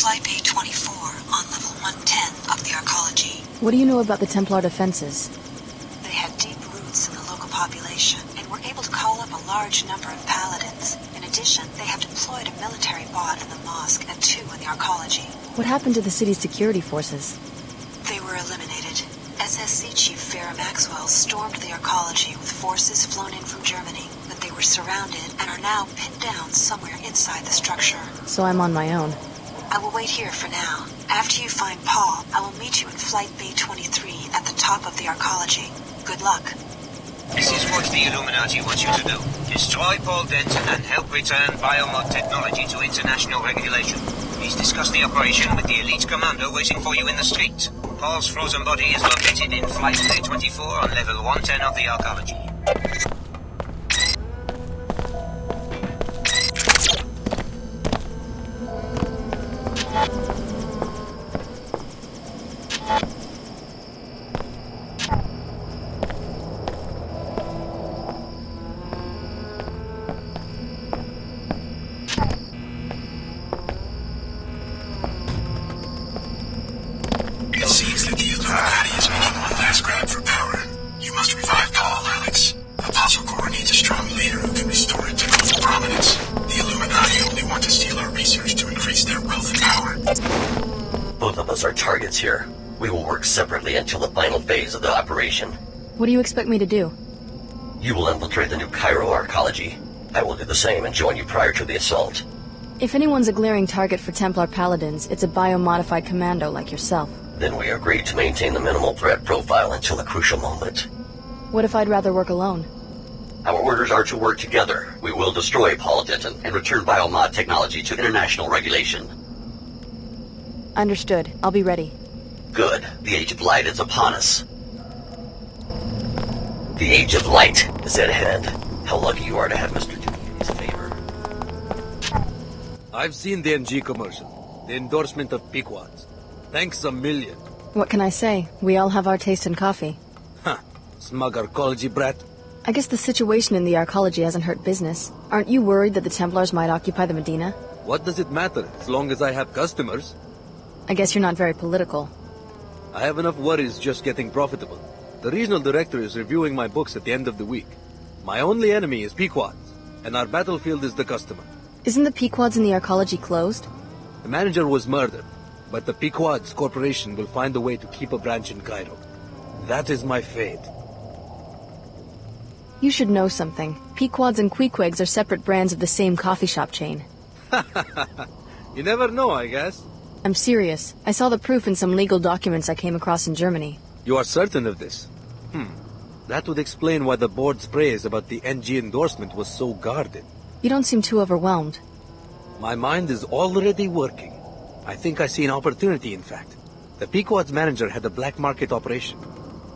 Flight Bay 24 on level 110 of the arcology. What do you know about the Templar defenses? They have deep roots in the local population and were able to call up a large number of paladins. In addition, they have deployed a military bot in the mosque and 2 in the arcology. What happened to the city's security forces? They were eliminated. SSC Chief Farrah Maxwell stormed the arcology with forces flown in from Germany, but they were surrounded and are now pinned down somewhere inside the structure. So I'm on my own. I will wait here for now. After you find Paul, I will meet you in Flight Bay 23 at the top of the arcology. Good luck. This is what the Illuminati wants you to do. Destroy Paul Denton and help return biomod technology to international regulation. Please discuss the operation with the elite commander waiting for you in the street. Paul's frozen body is located in Flight Bay 24 on level 110 of the arcology. It seems that the Illuminati is making one last grab for power. You must revive Paul, Alex. Apostle Corps needs a strong leader who can restore it to global prominence. The Illuminati only want to steal our research to increase their wealth and power. Both of us are targets here. We will work separately until the final phase of the operation. What do you expect me to do? You will infiltrate the new Cairo arcology. I will do the same and join you prior to the assault. If anyone's a glaring target for Templar paladins, it's a biomodified commando like yourself. Then we agreed to maintain the minimal threat profile until the crucial moment. What if I'd rather work alone? Our orders are to work together. We will destroy Paul Denton and return biomod technology to international regulation. Understood. I'll be ready. Good. The Age of Light is upon us. The Age of Light is at hand. How lucky you are to have Mr. Dookie in his favor. I've seen the NG commercial. The endorsement of Pequods. Thanks a million. What can I say? We all have our taste in coffee. Huh. Smug arcology brat. I guess the situation in the arcology hasn't hurt business. Aren't you worried that the Templars might occupy the Medina? What does it matter, as long as I have customers? I guess you're not very political. I have enough worries just getting profitable. The regional director is reviewing my books at the end of the week. My only enemy is Pequods, and our battlefield is the customer. Isn't the Pequods in the arcology closed? The manager was murdered, but the Pequods Corporation will find a way to keep a branch in Cairo. That is my fate. You should know something. Pequods and Queequegs are separate brands of the same coffee shop chain. You never know, I guess. I'm serious. I saw the proof in some legal documents I came across in Germany. You are certain of this? That would explain why the board's praise about the NG endorsement was so guarded. You don't seem too overwhelmed. My mind is already working. I think I see an opportunity, in fact. The Pequod's manager had a black market operation.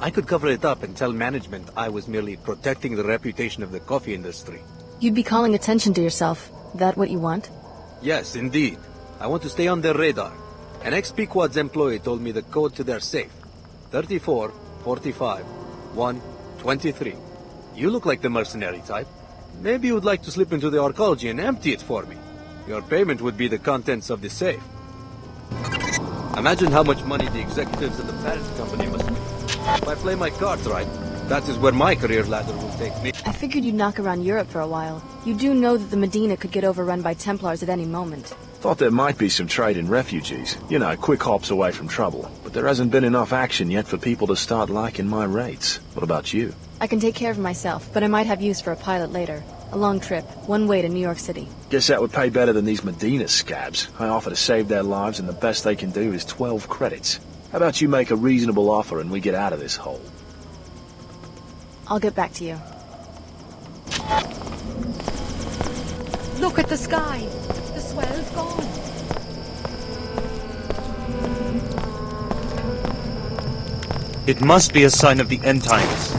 I could cover it up and tell management I was merely protecting the reputation of the coffee industry. You'd be calling attention to yourself. That what you want? Yes, indeed. I want to stay on their radar. An ex-Pequod's employee told me the code to their safe. 34, 45, 1, 23. You look like the mercenary type. Maybe you would like to slip into the arcology and empty it for me. Your payment would be the contents of the safe. Imagine how much money the executives of the parent company must make. If I play my cards right, that is where my career ladder will take me. I figured you'd knock around Europe for a while. You do know that the Medina could get overrun by Templars at any moment. Thought there might be some trade in refugees. You know, quick hops away from trouble. But there hasn't been enough action yet for people to start liking my rates. What about you? I can take care of myself, but I might have use for a pilot later. A long trip, one way to New York City. Guess that would pay better than these Medinas scabs. I offer to save their lives and the best they can do is 12 credits. How about you make a reasonable offer and we get out of this hole? I'll get back to you. Look at the sky. The swell's gone. It must be a sign of the end times.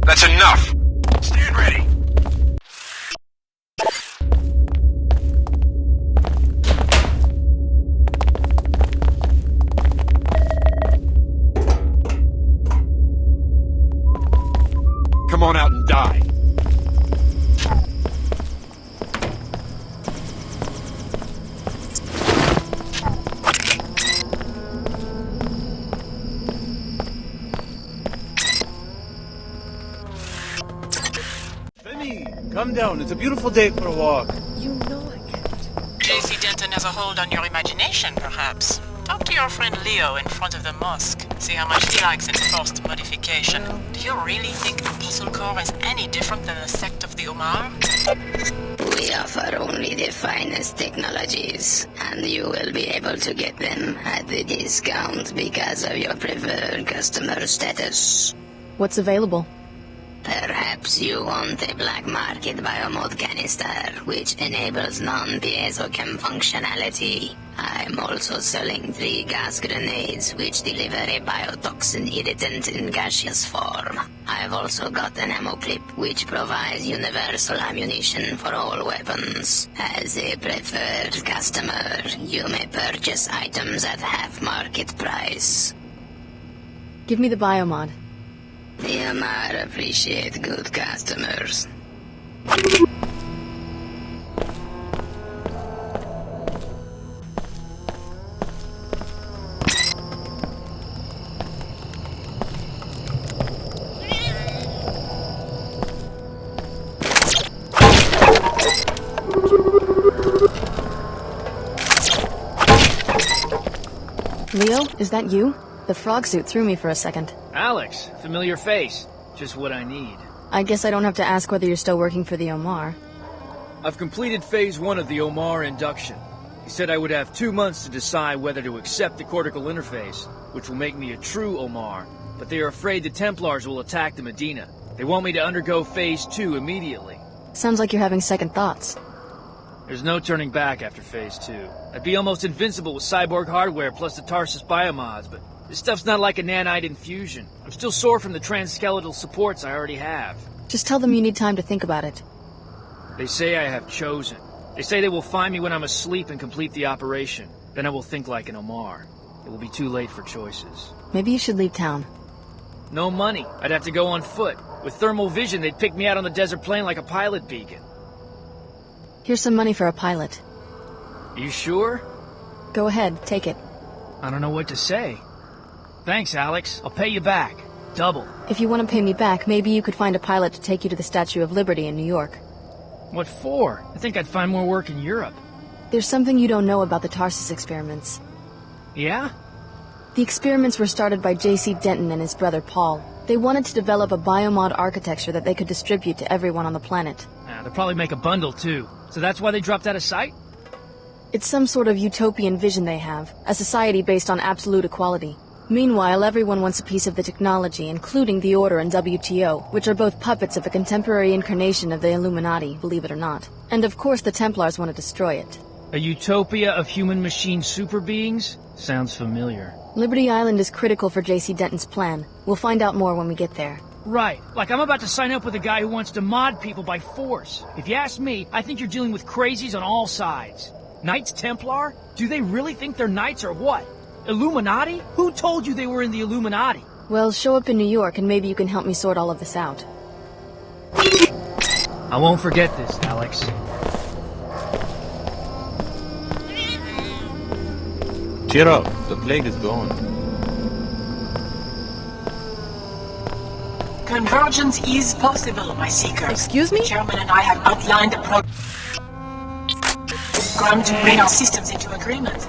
That's enough! Stand ready! Come on out and die. Come down. It's a beautiful day for a walk. You know I can't. JC Denton has a hold on your imagination, perhaps. Talk to your friend Leo in front of the mosque. See how much he likes enforced modification. Do you really think the Apostle Corps is any different than the sect of the Omar? We offer only the finest technologies, and you will be able to get them at the discount because of your preferred customer status. What's available? Perhaps you want a black market biomod canister, which enables non-piezochem functionality. I'm also selling 3 gas grenades, which deliver a biotoxin irritant in gaseous form. I've also got an ammo clip, which provides universal ammunition for all weapons. As a preferred customer, you may purchase items at half market price. Give me the biomod. The Amar appreciate good customers. Leo, is that you? The frog suit threw me for a second. Alex, familiar face. Just what I need. I guess I don't have to ask whether you're still working for the Omar. I've completed phase 1 of the Omar induction. He said I would have 2 months to decide whether to accept the cortical interface, which will make me a true Omar. But they are afraid the Templars will attack the Medina. They want me to undergo phase 2 immediately. Sounds like you're having second thoughts. There's no turning back after phase 2. I'd be almost invincible with cyborg hardware plus the Tarsus biomods, but this stuff's not like a nanite infusion. I'm still sore from the transskeletal supports I already have. Just tell them you need time to think about it. They say I have chosen. They say they will find me when I'm asleep and complete the operation. Then I will think like an Omar. It will be too late for choices. Maybe you should leave town. No money. I'd have to go on foot. With thermal vision, they'd pick me out on the desert plain like a pilot beacon. Here's some money for a pilot. You sure? Go ahead, take it. I don't know what to say. Thanks, Alex. I'll pay you back. Double. If you want to pay me back, maybe you could find a pilot to take you to the Statue of Liberty in New York. What for? I think I'd find more work in Europe. There's something you don't know about the Tarsus experiments. Yeah? The experiments were started by J.C. Denton and his brother Paul. They wanted to develop a biomod architecture that they could distribute to everyone on the planet. They'll probably make a bundle, too. So that's why they dropped out of sight? It's some sort of utopian vision they have, a society based on absolute equality. Meanwhile, everyone wants a piece of the technology, including the Order and WTO, which are both puppets of a contemporary incarnation of the Illuminati, believe it or not. And of course the Templars want to destroy it. A utopia of human-machine super beings? Sounds familiar. Liberty Island is critical for J.C. Denton's plan. We'll find out more when we get there. Right. Like I'm about to sign up with a guy who wants to mod people by force. If you ask me, I think you're dealing with crazies on all sides. Knights Templar? Do they really think they're knights or what? Illuminati? Who told you they were in the Illuminati? Well, show up in New York and maybe you can help me sort all of this out. I won't forget this, Alex. Cheer up. The plague is gone. Convergence is possible, my seeker. Excuse me? The chairman and I have outlined a program to bring our systems into agreement.